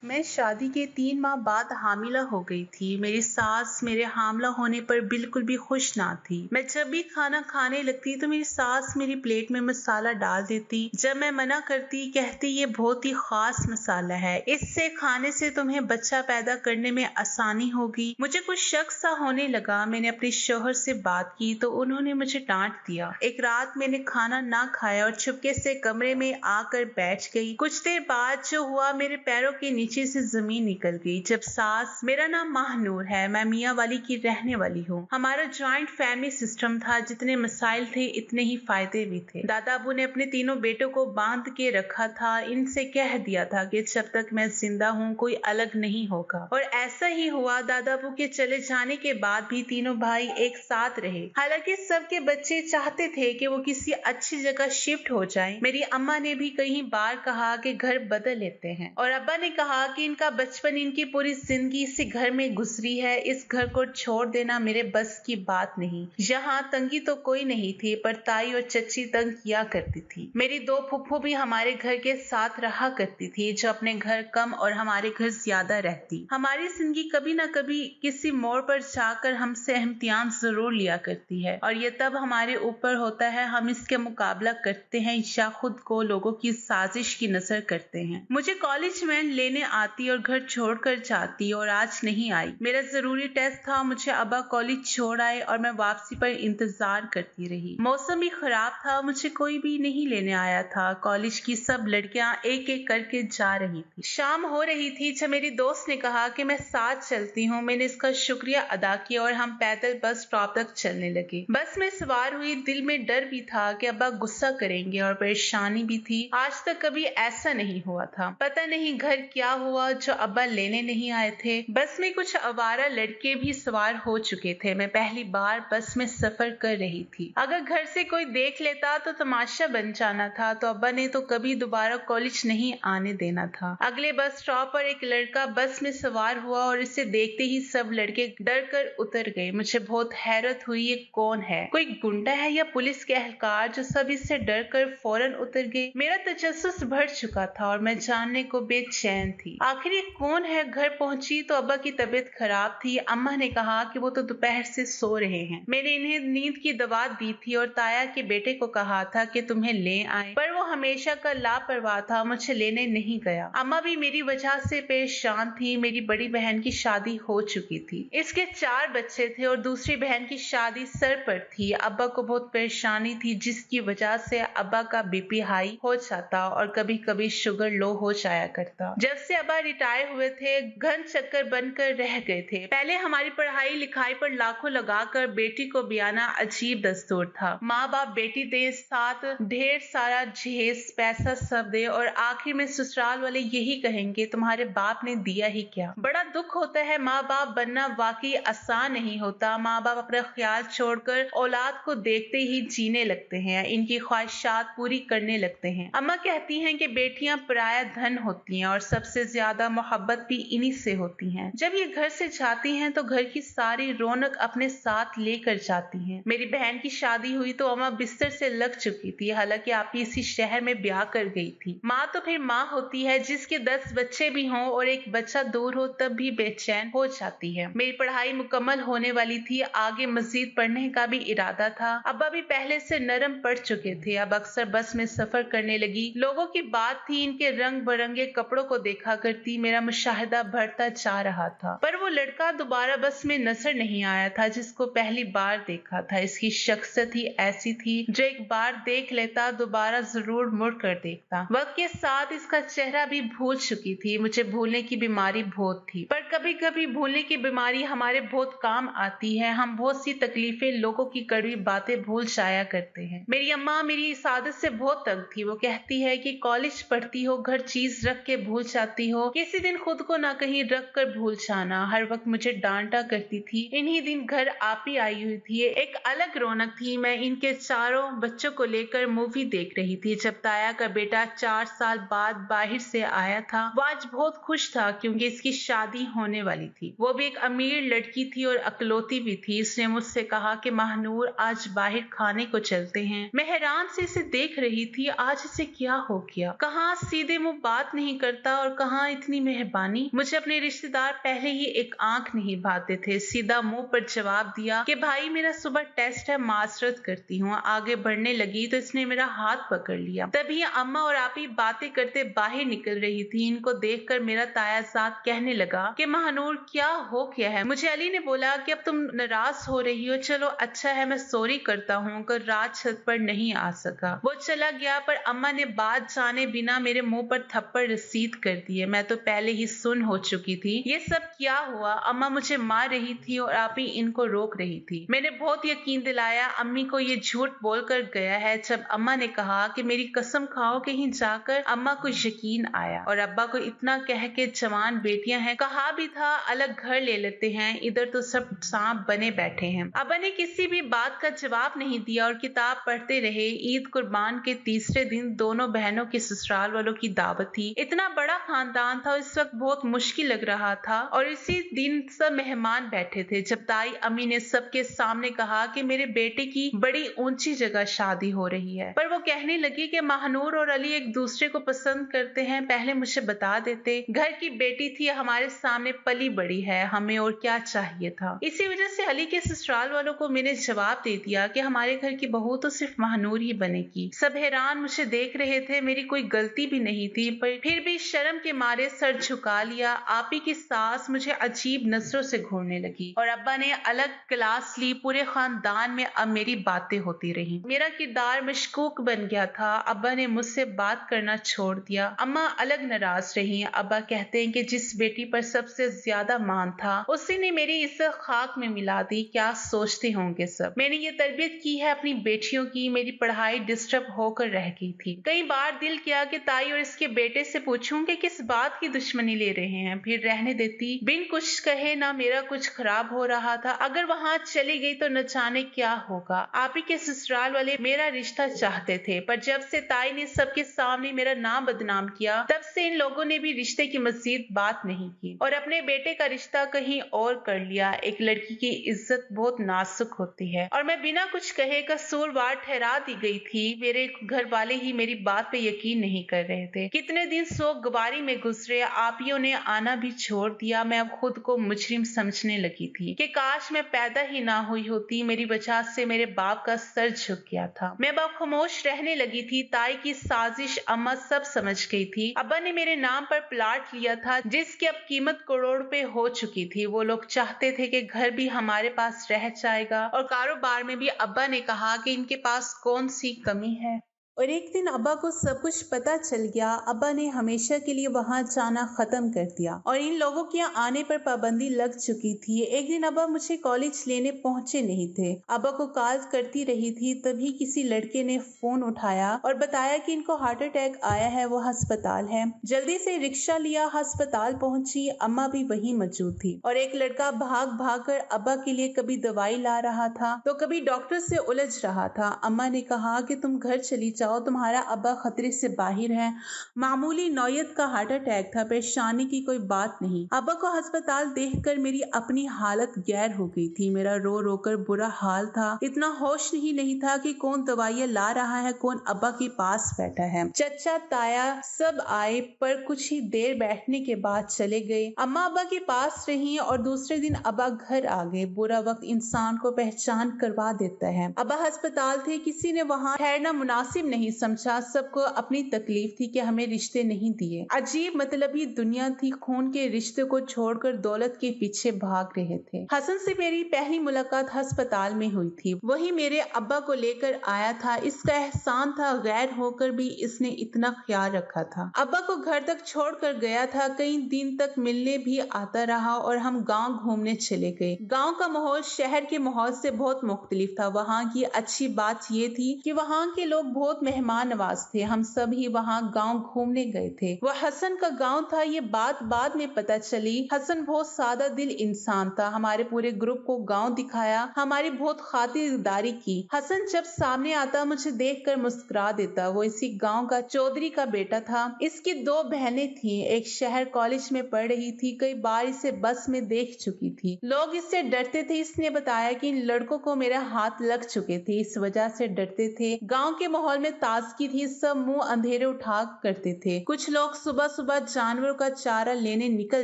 मैं शादी के 3 माह बाद हामिला हो गई थी। मेरी सास मेरे हामिला होने पर बिल्कुल भी खुश ना थी। मैं जब भी खाना खाने लगती तो मेरी सास मेरी प्लेट में मसाला डाल देती। जब मैं मना करती कहती ये बहुत ही खास मसाला है, इससे खाने से तुम्हें बच्चा पैदा करने में आसानी होगी। मुझे कुछ शक सा होने लगा। मैंने अपने शौहर से बात की तो उन्होंने मुझे डांट दिया। एक रात मैंने खाना ना खाया और चुपके से कमरे में आकर बैठ गई। कुछ देर बाद जो हुआ, मेरे पैरों के नीचे से जमीन निकल गई। जब सास, मेरा नाम महानूर है, मैं मियाँ वाली की रहने वाली हूँ। हमारा जॉइंट फैमिली सिस्टम था। जितने मसाइल थे इतने ही फायदे भी थे। दादा अबू ने अपने तीनों बेटों को बांध के रखा था। इनसे कह दिया था कि जब तक मैं जिंदा हूँ कोई अलग नहीं होगा, और ऐसा ही हुआ। दादा अबू के चले जाने के बाद भी तीनों भाई एक साथ रहे। हालांकि सबके बच्चे चाहते थे कि वो किसी अच्छी जगह शिफ्ट हो जाएं। मेरी अम्मा ने भी कई बार कहा कि घर बदल लेते हैं, और अब्बा ने कहा कि इनका बचपन, इनकी पूरी जिंदगी इसी घर में गुजरी है। इस घर को छोड़ देना मेरे बस की बात नहीं। यहाँ तंगी तो कोई नहीं थी, पर ताई और चच्ची तंग किया करती थी। मेरी 2 फुफ्फू भी हमारे घर के साथ रहा करती थी, जो अपने घर कम और हमारे घर ज्यादा रहती। हमारी जिंदगी कभी न कभी किसी मोड़ पर जाकर हमसे इम्तिहान जरूर लिया करती है, और ये तब हमारे ऊपर होता है हम इसके मुकाबला करते हैं या खुद को लोगों की साजिश की नजर करते हैं। मुझे कॉलेज में लेने आती और घर छोड़कर जाती, और आज नहीं आई। मेरा जरूरी टेस्ट था, मुझे अब्बा कॉलेज छोड़ आए और मैं वापसी पर इंतजार करती रही। मौसम भी खराब था, मुझे कोई भी नहीं लेने आया था। कॉलेज की सब लड़कियां एक एक करके जा रही थी। शाम हो रही थी जब मेरी दोस्त ने कहा कि मैं साथ चलती हूँ। मैंने इसका शुक्रिया अदा किया और हम पैदल बस स्टॉप तक चलने लगे। बस में सवार हुई, दिल में डर भी था कि अब्बा गुस्सा करेंगे, और परेशानी भी थी। आज तक कभी ऐसा नहीं हुआ था। पता नहीं घर क्या हुआ जो अब्बा लेने नहीं आए थे। बस में कुछ आवारा लड़के भी सवार हो चुके थे। मैं पहली बार बस में सफर कर रही थी। अगर घर से कोई देख लेता तो तमाशा बन जाना था। तो अब्बा ने तो कभी दोबारा कॉलेज नहीं आने देना था। अगले बस स्टॉप पर एक लड़का बस में सवार हुआ, और इसे देखते ही सब लड़के डर कर उतर गए। मुझे बहुत हैरत हुई, ये कौन है? कोई गुंडा है या पुलिस के एहलकार जो सब इससे डर कर फौरन उतर गए? मेरा तजस्सुस बढ़ चुका था और मैं जानने को बेचैन थी। आखिर ये कौन है? घर पहुंची तो अब्बा की तबीयत खराब थी। अम्मा ने कहा कि वो तो दोपहर से सो रहे हैं। मैंने इन्हें नींद की दवा दी थी और ताया के बेटे को कहा था कि तुम्हें ले आए, पर वो हमेशा का लापरवाह था, मुझे लेने नहीं गया। अम्मा भी मेरी वजह से परेशान थी। मेरी बड़ी बहन की शादी हो चुकी थी, इसके 4 बच्चे थे, और दूसरी बहन की शादी सर पर थी। अब्बा को बहुत परेशानी थी, जिसकी वजह से अब्बा का बीपी हाई हो जाता और कभी कभी शुगर लो हो जाया करता। जब से अब्बा रिटायर हुए थे, घन चक्कर बनकर रह गए थे। पहले हमारी पढ़ाई लिखाई पर लाखों लगाकर बेटी को ब्याना अजीब दस्तूर था। माँ बाप बेटी दे, साथ ढेर सारा जहेज पैसा सब दे, और आखिर में ससुराल वाले यही कहेंगे तुम्हारे बाप ने दिया ही क्या। बड़ा दुख होता है। माँ बाप बनना वाकई आसान नहीं होता। माँ बाप अपना ख्याल छोड़कर औलाद को देखते ही जीने लगते हैं, इनकी ख्वाहिशात पूरी करने लगते हैं। अम्मा कहती हैं कि बेटियां पराया धन होती हैं, और सबसे ज्यादा मोहब्बत भी इन्हीं से होती है। जब ये घर से जाती हैं तो घर की सारी रौनक अपने साथ लेकर जाती हैं। मेरी बहन की शादी हुई तो अम्मा बिस्तर से लग चुकी थी। हालांकि आप इसी शहर में ब्याह कर गई थी। माँ तो फिर माँ होती है, जिसके 10 बच्चे भी हों और एक बच्चा दूर हो तब भी बेचैन हो जाती है। मेरी पढ़ाई मुकम्मल होने वाली थी, आगे मजीद पढ़ने का भी इरादा था। अब्बा भी पहले से नरम पड़ चुके थे। अब अक्सर बस में सफर करने लगी। लोगों की बात थी, इनके रंग बिरंगे कपड़ों को देखा करती। मेरा मुशाहिदा बढ़ता जा रहा था, पर वो लड़का दोबारा बस में नजर नहीं आया था जिसको पहली बार देखा था। इसकी शख्सियत ही ऐसी थी, जो एक बार देख लेता दोबारा जरूर मुड़ कर देखता। वक्त के साथ इसका चेहरा भी भूल चुकी थी। मुझे भूलने की बीमारी बहुत थी, पर कभी कभी भूलने की बीमारी हमारे बहुत काम आती है। हम बहुत सी तकलीफें, लोगों की कड़वी बातें भूल जाया करते हैं। मेरी अम्मा मेरी इस आदत से बहुत तंग थी। वो कहती है कि कॉलेज पढ़ती हो, घर चीज रख के भूल जाती हो, किसी दिन खुद को ना कहीं रख कर भूल जाना। हर वक्त मुझे डांटा करती थी। इन्हीं दिन घर आप ही आई हुई थी। एक अलग रौनक थी। मैं इनके 4 बच्चों को लेकर मूवी देख रही थी। जब ताया का बेटा 4 साल बाद बाहर से आया था, वो आज बहुत खुश था क्योंकि इसकी शादी होने वाली थी। वो भी एक अमीर लड़की थी और अकलौती भी थी। इसने मुझसे कहा कि महानूर आज बाहर खाने को चलते हैं। मैं हैरान से इसे देख रही थी। आज इसे क्या हो गया? कहाँ सीधे मुंह बात नहीं करता और कहाँ इतनी मेहरबानी। मुझे अपने रिश्तेदार पहले ही एक आंख नहीं भाते थे। सीधा मुंह पर जवाब दिया कि भाई मेरा सुबह टेस्ट है, माजरत करती हूँ। आगे बढ़ने लगी तो इसने मेरा हाथ पकड़ लिया। तभी अम्मा और आपी बातें करते बाहर निकल रही थी। इनको देखकर मेरा तायाजाद कहने लगा कि महानूर क्या हो गया है। मुझे अली ने बोला कि अब तुम नाराज हो रही हो, चलो अच्छा है मैं सॉरी करता हूँ, कल रात छत पर नहीं आ सका। वो चला गया पर अम्मा ने बात जाने बिना मेरे मुंह पर थप्पड़ रसीद कर दिए। मैं तो पहले ही सुन हो चुकी थी ये सब क्या हुआ। अम्मा मुझे मार रही थी और आप ही इनको रोक रही थी। मैंने बहुत यकीन दिलाया अम्मी को ये झूठ बोलकर गया है। जब अम्मा ने कहा कि मेरी कसम खाओ, कहीं जाकर अम्मा को यकीन आया और अब्बा को इतना कह के जवान बेटियां हैं, कहा भी था अलग घर ले लेते हैं, इधर तो सब सांप बने बैठे हैं। अब्बा ने किसी भी बात का जवाब नहीं दिया और किताब पढ़ते रहे। ईद कुर्बान के तीसरे दिन दोनों बहनों के ससुराल वालों की दावत थी। इतना बड़ा खानदान था, इस वक्त बहुत मुश्किल लग रहा था और इसी दिन सब मेहमान बैठे थे जब ताई अम्मी ने सबके सामने कहा कि मेरे बेटे की बड़ी ऊंची जगह शादी हो रही है। पर वो कहने लगी कि महानूर और अली एक दूसरे को पसंद करते हैं, पहले मुझे बता देते। घर की बेटी थी, हमारे सामने पली बड़ी है, हमें और क्या चाहिए था। इसी वजह से अली के ससुराल वालों को मैंने जवाब दे दिया कि हमारे घर की बहू तो सिर्फ महानूर ही बनेगी। सब हैरान मुझे देख रहे थे, मेरी कोई गलती भी नहीं थी, पर फिर भी शर्म के मारे सर झुका लिया। आपी की सास मुझे अजीब नजरों से घूरने लगी और अब्बा ने अलग क्लास ली। पूरे खानदान में अब मेरी बातें होती रही। मेरा किरदार मशकूक बन गया था। अब्बा ने मुझसे बात करना छोड़ दिया। अम्मा अलग नाराज रही। अब्बा कहते हैं कि जिस बेटी पर सबसे ज्यादा मान था उसी ने मेरी इज्जत खाक में मिला दी। क्या सोचते होंगे सब। मैंने ये तरबियत की है अपनी बेटियों की। मेरी पढ़ाई डिस्टर्ब होकर रह गई थी। कई बार दिल किया कि ताई और इसके बेटे से पूछूं कि किस बात की दुश्मनी ले रहे हैं, फिर रहने देती। बिन कुछ कहे ना मेरा कुछ खराब हो रहा था। अगर वहां चली गई तो न जाने क्या होगा। आप ही के ससुराल वाले मेरा रिश्ता चाहते थे, पर जब से ताई ने सबके सामने मेरा नाम बदनाम किया तब से इन लोगों ने भी रिश्ते की मजीद बात नहीं की और अपने बेटे का रिश्ता कहीं और कर लिया। एक लड़की की इज्जत बहुत नाजुक होती है और मैं बिना कुछ कहे कसूरवार ठहरा दी गई थी। मेरे घर वाले ही मेरी बात पे यकीन नहीं कर रहे थे। कितने दिन सोगवारी में गुजरे। आपियों ने आना भी छोड़ दिया। मैं अब खुद को मुजरिम समझने लगी थी कि काश मैं पैदा ही ना हुई होती। मेरी वजह से मेरे बाप का सर झुक गया था। मैं अब खामोश रहने लगी थी। ताई की साजिश अम्मा सब समझ गई थी। अब्बा ने मेरे नाम पर प्लाट लिया था जिसकी अब कीमत करोड़ रुपए हो चुकी थी। वो लोग चाहते थे कि घर भी हमारे पास रह जाएगा और कारोबार में भी अब्बा ने कहा कि इनके पास कौन सी कमी है। और एक दिन अब्बा को सब कुछ पता चल गया। अब्बा ने हमेशा के लिए वहां जाना खत्म कर दिया और इन लोगों के आने पर पाबंदी लग चुकी थी। एक दिन अब्बा मुझे कॉलेज लेने पहुंचे नहीं थे। अब्बा को कॉल करती रही थी, तभी किसी लड़के ने फोन उठाया और बताया कि इनको हार्ट अटैक आया है, वो अस्पताल है। जल्दी से रिक्शा लिया, अस्पताल पहुंची। अम्मा भी वहीं मौजूद थी और एक लड़का भाग भाग कर अब्बा के लिए कभी दवाई ला रहा था तो कभी डॉक्टर से उलझ रहा था। अम्मा ने कहा कि तुम घर चली जाओ, तुम्हारा अब्बा खतरे से बाहर है, मामूली नौयत का हार्ट अटैक था, परेशानी की कोई बात नहीं। अब्बा को अस्पताल देखकर मेरी अपनी हालत गैर हो गई थी। मेरा रो रो कर बुरा हाल था। इतना होश ही नहीं था कि कौन दवाइयां ला रहा है, कौन अब्बा के पास बैठा है। चचा ताया सब आए पर कुछ ही देर बैठने के बाद चले गए। अम्मा अब्बा के पास रही और दूसरे दिन अब्बा घर आ गए। बुरा वक्त इंसान को पहचान करवा देता है। अब्बा अस्पताल थे, किसी ने वहां ठहरना मुनासिब नहीं समझा। सबको अपनी तकलीफ थी कि हमें रिश्ते नहीं दिए। अजीब मतलबी दुनिया थी। खून के रिश्ते को छोड़कर दौलत के पीछे भाग रहे थे। हसन से मेरी पहली मुलाकात अस्पताल में हुई थी। वही मेरे अब्बा को लेकर आया था। इसका एहसान था, गैर होकर भी इसने इतना ख्याल रखा था। अब्बा को घर तक छोड़कर गया था। कई दिन तक मिलने भी आता रहा और हम गांव घूमने चले गए। गांव का माहौल शहर के माहौल से बहुत मुख्तलिफ था। वहाँ की अच्छी बात ये थी कि वहाँ के लोग बहुत मेहमान नवाज थे। हम सब ही वहाँ गांव घूमने गए थे। वह हसन का गांव था। ये बात बाद में पता चली। हसन बहुत सादा दिल इंसान था। हमारे पूरे ग्रुप को गांव दिखाया, हमारी बहुत खातिरदारी की। हसन जब सामने आता मुझे देखकर मुस्कुरा देता। वो इसी गांव का चौधरी का बेटा था। इसकी 2 बहनें थी। एक शहर कॉलेज में पढ़ रही थी। कई बार इसे बस में देख चुकी थी। लोग इससे डरते थे। इसने बताया कि इन लड़कों को मेरे हाथ लग चुके थे, इस वजह से डरते थे। गांव के माहौल में ताजगी थी, सब मुंह अंधेरे उठा करते थे। कुछ लोग सुबह सुबह जानवरों का चारा लेने निकल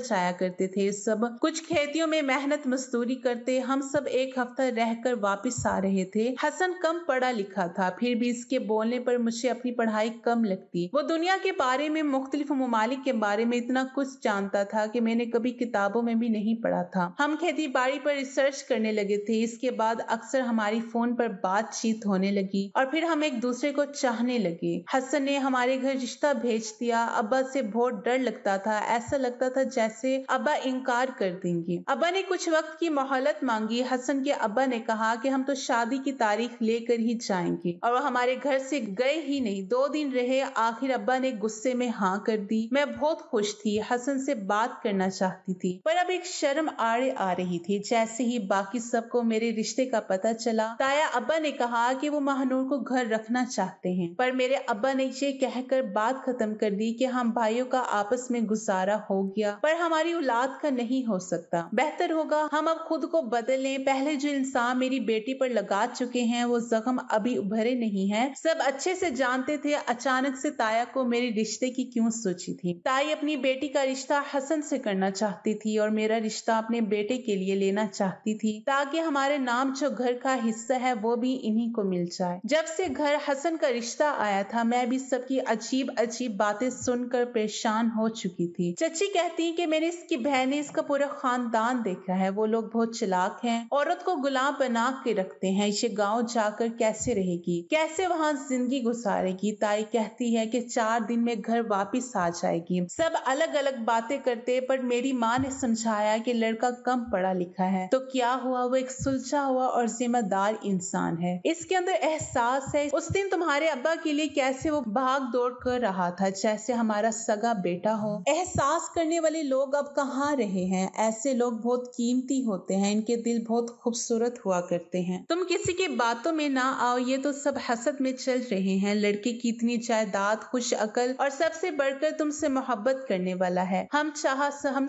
जाया करते थे। सब कुछ खेतियों में मेहनत मजदूरी करते। हम सब एक हफ्ता रहकर वापस आ रहे थे। हसन कम पढ़ा लिखा था, फिर भी इसके बोलने पर मुझे अपनी पढ़ाई कम लगती। वो दुनिया के बारे में, मुख्तलिफ ममालिक के बारे में इतना कुछ जानता था कि मैंने कभी किताबों में भी नहीं पढ़ा था। हम खेती बाड़ी पर रिसर्च करने लगे थे। इसके बाद अक्सर हमारी फोन पर बातचीत होने लगी और फिर हम एक दूसरे को चाहने लगे। हसन ने हमारे घर रिश्ता भेज दिया। अब्बा से बहुत डर लगता था। ऐसा लगता था जैसे अब्बा इनकार कर देंगे। अब्बा ने कुछ वक्त की मोहलत मांगी। हसन के अब्बा ने कहा कि हम तो शादी की तारीख लेकर ही जाएंगे, और वो हमारे घर से गए ही नहीं। 2 दिन रहे, आखिर अब्बा ने गुस्से में हाँ कर दी। मैं बहुत खुश थी, हसन से बात करना चाहती थी, पर अब एक शर्म आड़े आ रही थी। जैसे ही बाकी सबको मेरे रिश्ते का पता चला, ताया अब्बा ने कहा कि वो महानूर को घर रखना चाहते हैं, पर मेरे अब्बा ने ये कहकर बात खत्म कर दी कि हम भाइयों का आपस में गुजारा हो गया, पर हमारी औलाद का नहीं हो सकता। बेहतर होगा हम अब खुद को बदलें। पहले जो इंसान मेरी बेटी पर लगा चुके हैं, वो जख्म अभी उभरे नहीं है। सब अच्छे से जानते थे। अचानक से ताया को मेरे रिश्ते की क्यों सोची थी। ताई अपनी बेटी का रिश्ता हसन से करना चाहती थी और मेरा रिश्ता अपने बेटे के लिए लेना चाहती थी, ताकि हमारे नाम जो घर का हिस्सा है वो भी इन्हीं को मिल जाए। जब से घर हसन का रिश्ता आया था, मैं भी सबकी अजीब अजीब बातें सुनकर परेशान हो चुकी थी। चची कहती कि मैंने इसकी बहन ने इसका पूरा खानदान देखा है। वो लोग बहुत चालाक हैं, औरत को गुलाम बना के रखते हैं। ये गाँव जाकर कैसे रहेगी, कैसे वहाँ जिंदगी गुजारेगी। ताई कहती है कि 4 दिन में घर वापिस आ जाएगी। सब अलग अलग बातें करते, पर मेरी माँ ने समझाया कि लड़का कम पढ़ा लिखा है तो क्या हुआ, वो एक सुलझा हुआ और जिम्मेदार इंसान है। इसके अंदर एहसास है। उस दिन तुम्हारे अब्बा के लिए कैसे वो भाग दौड़ कर रहा था, जैसे हमारा सगा बेटा हो। एहसास करने वाले लोग अब कहाँ रहे हैं। ऐसे लोग बहुत कीमती होते हैं, इनके दिल बहुत खूबसूरत हुआ करते हैं। तुम किसी की बातों में ना आओ, ये तो सब हसद में चल रहे हैं। लड़के की इतनी जायदाद, खुश अकल और सबसे बढ़कर तुमसे मोहब्बत करने वाला है। हम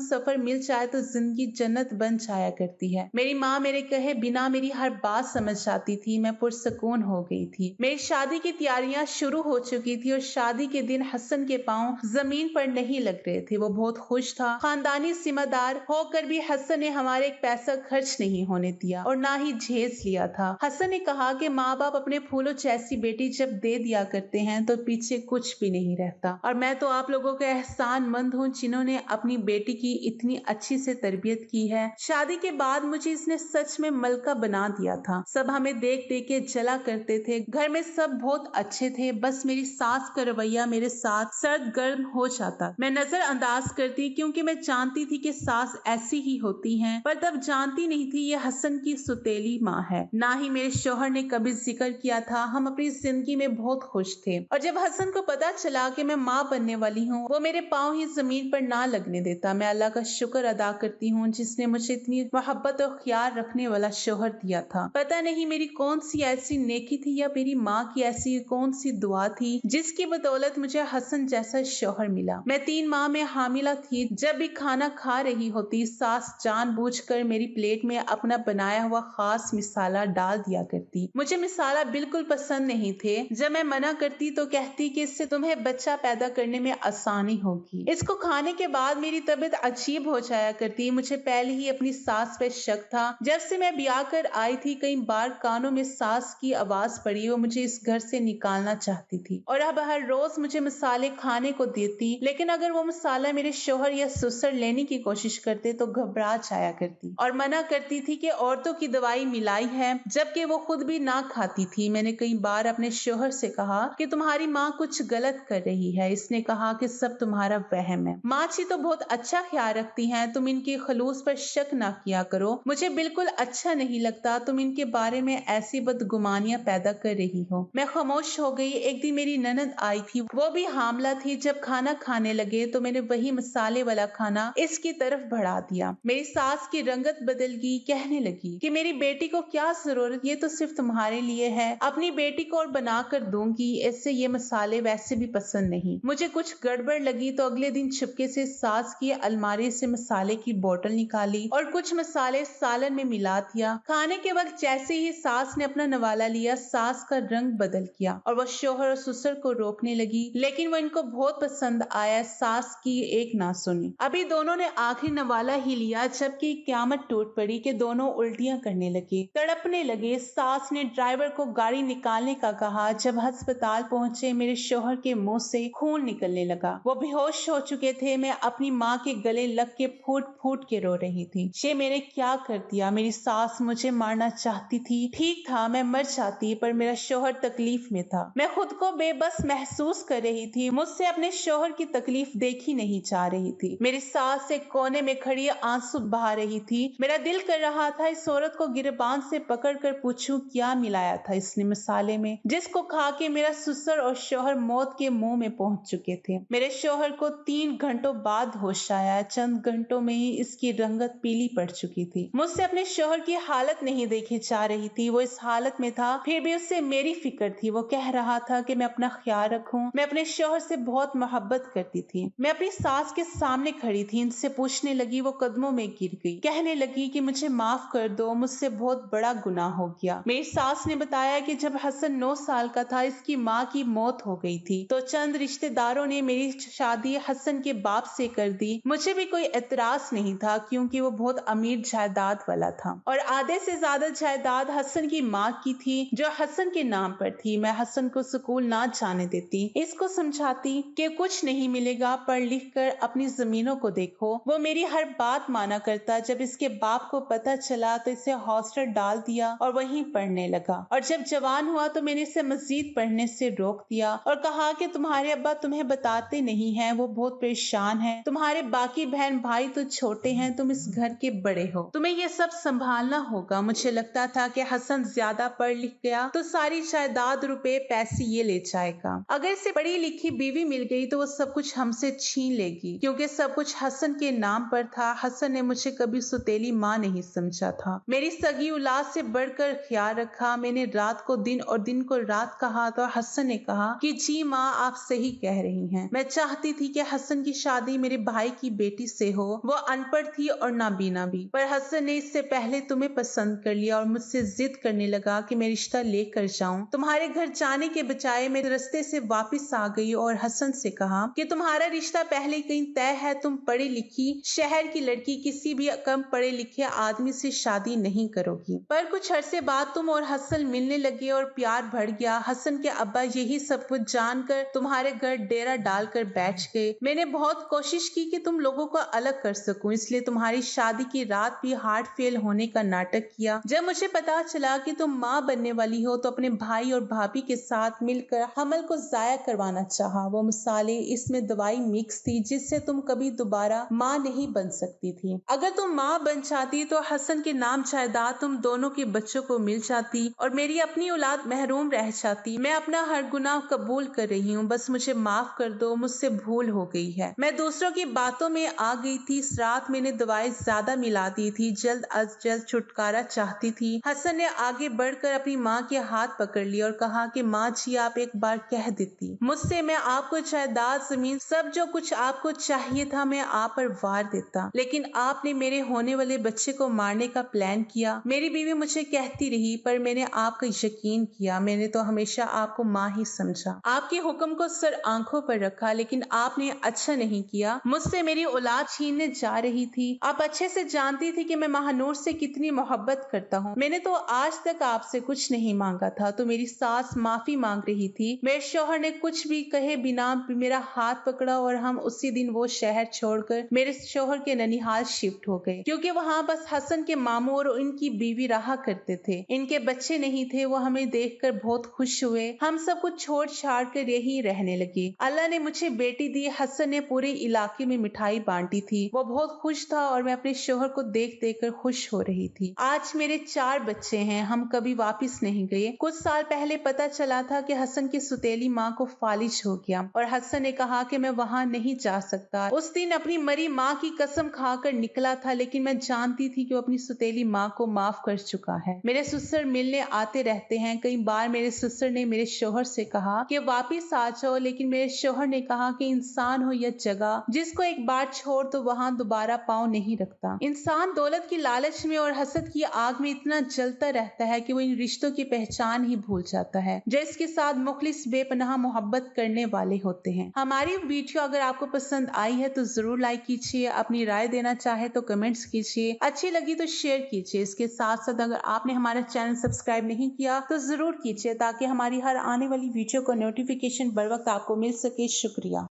सफर मिल जाए तो जिंदगी जन्नत बन जाया करती है। मेरी माँ मेरे कहे बिना मेरी हर बात समझ जाती थी। मैं पुरसकून हो गई थी। मेरी शादी की तैयारियां शुरू हो चुकी थी और शादी के दिन हसन के पांव जमीन पर नहीं लग रहे थे। वो बहुत खुश था। खानदानी जिम्मेदार होकर भी हसन ने हमारे एक पैसा खर्च नहीं होने दिया और ना ही झेस लिया था। हसन ने कहा कि माँ बाप अपने फूलों जैसी बेटी जब दे दिया करते हैं तो पीछे कुछ भी नहीं रहता, और मैं तो आप लोगों के एहसान मंद हूँ जिन्होंने अपनी बेटी की इतनी अच्छी से तरबियत की है। शादी के बाद मुझे इसने सच में मलका बना दिया था। सब हमें देख देख के जला करते थे। घर में सब बहुत अच्छे थे, बस मेरी सास का रवैया मेरे साथ सर्द गर्म हो जाता। मैं नजरअंदाज करती क्योंकि मैं जानती थी कि सास ऐसी ही होती हैं, पर तब जानती नहीं थी ये हसन की सुतेली माँ है। ना ही मेरे शौहर ने कभी जिक्र किया था। हम अपनी जिंदगी में बहुत खुश थे, और जब हसन को पता चला कि मैं माँ बनने वाली हूँ, वो मेरे पाँव ही जमीन पर ना लगने देता। मैं अल्लाह का शुक्र अदा करती हूँ जिसने मुझे इतनी मोहब्बत और ख्याल रखने वाला शौहर दिया था। पता नहीं मेरी कौन सी ऐसी नेकी थी या मेरी माँ की ऐसी कौन सी दुआ थी जिसकी बदौलत मुझे हसन जैसा शौहर मिला। मैं 3 माह में हामिला थी। जब भी खाना खा रही होती, सास जानबूझकर मेरी प्लेट में अपना बनाया हुआ खास मिसाला डाल दिया करती। मुझे मिसाला बिल्कुल पसंद नहीं थे। जब मैं मना करती तो कहती कि इससे तुम्हें बच्चा पैदा करने में आसानी होगी। इसको खाने के बाद मेरी तबीयत अजीब हो जाया करती। मुझे पहले ही अपनी सास पे शक था। जब से मैं ब्याह कर आई थी, कई बार कानों में सास की आवाज पड़ी। वो मुझे इस घर से निकालना चाहती थी और अब हर रोज मुझे मसाले खाने को देती, लेकिन अगर वो मसाला मेरे शौहर या ससुर लेने की कोशिश करते तो घबरा जाया करती और मना करती थी कि औरतों की दवाई मिलाई है, जबकि वो खुद भी ना खाती थी। मैंने कई बार अपने शौहर से कहा कि तुम्हारी माँ कुछ गलत कर रही है। इसने कहा कि सब तुम्हारा वहम है। माँ जी तो बहुत अच्छा ख्याल रखती हैं, तुम इनके खलूस पर शक ना किया करो। मुझे बिल्कुल अच्छा नहीं लगता तुम इनके बारे में ऐसी बदगुमानियां पैदा कर रही हो। मैं खामोश हो गई। एक दिन मेरी ननद आई थी, वो भी हामला थी। जब खाना खाने लगे तो मैंने वही मसाले वाला खाना इसकी तरफ बढ़ा दिया। मेरी सास की रंगत बदल गई। कहने लगी कि मेरी बेटी को क्या जरूरत, ये तो सिर्फ तुम्हारे लिए है। अपनी बेटी को और बना कर दूंगी। इससे ये मसाले वैसे भी पसंद नहीं। मुझे कुछ गड़बड़ लगी तो अगले दिन छुपके से सास की अलमारी से मसाले की बोतल निकाली और कुछ मसाले सालन में मिला दिया। खाने के वक्त जैसे ही सास ने अपना नवाला लिया, सास का रंग बदल गया। किया और वो शोहर और ससुर को रोकने लगी, लेकिन वो इनको बहुत पसंद आया। सास की एक ना सुनी। अभी दोनों ने आखिरी नवाला ही लिया जबकि क्यामत टूट पड़ी कि दोनों उल्टियां करने लगे, तड़पने लगे। सास ने ड्राइवर को गाड़ी निकालने का कहा। जब अस्पताल पहुंचे मेरे शोहर के मुंह से खून निकलने लगा। वो बेहोश हो चुके थे। मैं अपनी माँ के गले लग के फूट फूट के रो रही थी। ये मैंने क्या कर दिया? मेरी सास मुझे मारना चाहती थी। ठीक था, मैं मर जाती, पर मेरा शोहर तकलीफ में था। मैं खुद को बेबस महसूस कर रही थी। मुझसे अपने शोहर की तकलीफ देखी नहीं जा रही थी। मेरी सास एक कोने में खड़ी आंसू बहा रही थी। मेरा दिल कर रहा था इस औरत को गिरबान से पकड़ कर पूछूं क्या मिलाया था इसने मसाले में, जिसको खा के मेरा ससुर और शोहर मौत के मुंह में पहुंच चुके थे। मेरे शोहर को 3 घंटों बाद होश आया। चंद घंटों में ही इसकी रंगत पीली पड़ चुकी थी। मुझसे अपने शोहर की हालत नहीं देखी जा रही थी। वो इस हालत में था, फिर भी उससे मेरी फिक्र थी। वो कह रहा था कि मैं अपना ख्याल रखूं। मैं अपने शोहर से बहुत मोहब्बत करती थी। मैं अपनी सास के सामने खड़ी थी, इनसे पूछने लगी। वो कदमों में गिर गई, कहने लगी कि मुझे माफ कर दो, मुझसे बहुत बड़ा गुनाह हो गया। मेरी सास ने बताया कि जब हसन 9 साल का था इसकी माँ की मौत हो गई थी, तो चंद रिश्तेदारों ने मेरी शादी हसन के बाप से कर दी। मुझे भी कोई एतराज नहीं था क्योंकि वो बहुत अमीर जायदाद वाला था और आधे से ज्यादा जायदाद हसन की माँ की थी जो हसन के नाम पर थी। मैं हसन को स्कूल ना जाने देती, इसको समझाती कि कुछ नहीं मिलेगा, पढ़ लिख कर अपनी जमीनों को देखो। वो मेरी हर बात माना करता। जब इसके बाप को पता चला तो इसे हॉस्टल डाल दिया और वहीं पढ़ने लगा। और जब जवान हुआ तो मैंने इसे मजीद पढ़ने से रोक दिया और कहा कि तुम्हारे अब्बा तुम्हें बताते नहीं हैं, वो बहुत परेशान है। तुम्हारे बाकी बहन भाई तो छोटे हैं, तुम इस घर के बड़े हो, तुम्हें ये सब संभालना होगा। मुझे लगता था कि हसन ज्यादा पढ़ लिख गया तो सारी जायदाद रुपए पैसे ये ले जाएगा। अगर इसे पढ़ी लिखी बीवी मिल गई तो वो सब कुछ हमसे छीन लेगी, क्योंकि सब कुछ हसन के नाम पर था। हसन ने मुझे कभी सुतेली माँ नहीं समझा था। मेरी सगी औलाद से बढ़कर ख्याल रखा। मैंने रात को दिन और दिन को रात कहा तो हसन ने कहा कि जी माँ आप सही कह रही हैं। मैं चाहती थी कि हसन की शादी मेरे भाई की बेटी से हो। वो अनपढ़ थी और नाबीना भी, पर हसन ने इससे पहले तुम्हें पसंद कर लिया और मुझसे जिद करने लगा कि मैं रिश्ता लेकर जाऊं। तुम्हारे घर जाने के बजाय मैं रास्ते से वापस आ गई और हसन से कहा कि तुम्हारा रिश्ता पहले कहीं तय है। तुम पढ़ी लिखी शहर की लड़की किसी भी कम पढ़े लिखे आदमी से शादी नहीं करोगी। पर कुछ अरसे बाद तुम और हसन मिलने लगे और प्यार बढ़ गया। हसन के अब्बा यही सब कुछ जानकर तुम्हारे घर डेरा डालकर बैठ गए। मैंने बहुत कोशिश की कि तुम लोगों को अलग कर सकूं, इसलिए तुम्हारी शादी की रात भी हार्ट फेल होने का नाटक किया। जब मुझे पता चला कि तुम माँ बनने वाली हो तो अपने भाई और भाभी के साथ मिलकर हमल को जाया करवाना चाहा। वो मसाले, इसमें दवाई मिक्स थी जिससे तुम कभी दोबारा माँ नहीं बन सकती थी। अगर तुम माँ बन जाती तो हसन के नाम जायदाद तुम दोनों के बच्चों को मिल जाती और मेरी अपनी औलाद महरूम रह जाती। मैं अपना हर गुनाह कबूल कर रही हूँ, बस मुझे माफ कर दो, मुझसे भूल हो गई है। मैं दूसरों की बातों में आ गई थी। इस रात मैंने दवाई ज्यादा मिला दी थी, जल्द अज जल्द छुटकारा चाहती थी। हसन ने आगे बढ़कर अपनी माँ के हाथ पकड़ लिया और कहा कि माँ जी आप एक बार कह देती मुझसे, मैं आपको जायदाद जमीन सब जो कुछ आपको चाहिए था मैं आप पर वार देता, लेकिन आपने मेरे होने वाले बच्चे को मारने का प्लान किया। मेरी बीवी मुझे कहती रही पर मैंने आपका यकीन किया। मैंने तो हमेशा आपको माँ ही समझा, आपके हुक्म को सर आंखों पर रखा, लेकिन आपने अच्छा नहीं किया। मुझसे मेरी औलाद छीनने जा रही थी। आप अच्छे से जानती थी कि मैं महानूर से कितनी मोहब्बत करता हूँ। मैंने तो आज तक आपसे कुछ नहीं मांगा था, तो मेरी सास माफी मांग रही थी। मेरे शौहर ने कुछ भी कहे बिना मेरा हाथ पकड़ा और हम उसी दिन वो शहर छोड़कर मेरे शौहर के ननिहाल शिफ्ट हो गए, क्योंकि वहाँ बस हसन के मामू और उनकी बीवी रहा करते थे। इनके बच्चे नहीं थे। वो हमें देखकर बहुत खुश हुए। हम सब कुछ छोड़ छाड़ कर यही रहने लगे। अल्लाह ने मुझे बेटी दी। हसन ने पूरे इलाके में मिठाई बांटी थी। वो बहुत खुश था और मैं अपने शौहर को देख देख कर खुश हो रही थी। आज मेरे 4 बच्चे हैं। हम कभी वापिस नहीं गए। कुछ साल पहले पता चला था कि हसन की सुतेली माँ को फालिज हो गया और हसन ने कहा कि मैं वहाँ नहीं जा सकता। उस दिन अपनी मरी माँ की कसम खाकर निकला था, लेकिन मैं जानती थी कि वो अपनी सुतेली माँ को माफ कर चुका है। मेरे ससुर मिलने आते रहते हैं। कई बार मेरे ससुर ने मेरे शौहर से कहा कि वापिस आ जाओ, लेकिन मेरे शौहर ने कहा कि इंसान हो या जगह जिसको एक बार छोड़ तो वहाँ दोबारा पाँव नहीं रखता। इंसान दौलत की लालच में और हसद की आग में इतना जलता रहता है कि वो इन रिश्तों की पहचान ही भूल जाता है। है जो इसके साथ मुखलिस बेपनाह मोहब्बत करने वाले होते हैं। हमारी वीडियो अगर आपको पसंद आई है तो जरूर लाइक कीजिए, अपनी राय देना चाहे तो कमेंट्स कीजिए, अच्छी लगी तो शेयर कीजिए। इसके साथ साथ अगर आपने हमारा चैनल सब्सक्राइब नहीं किया तो जरूर कीजिए ताकि हमारी हर आने वाली वीडियो का नोटिफिकेशन बर वक्त आपको मिल सके। शुक्रिया।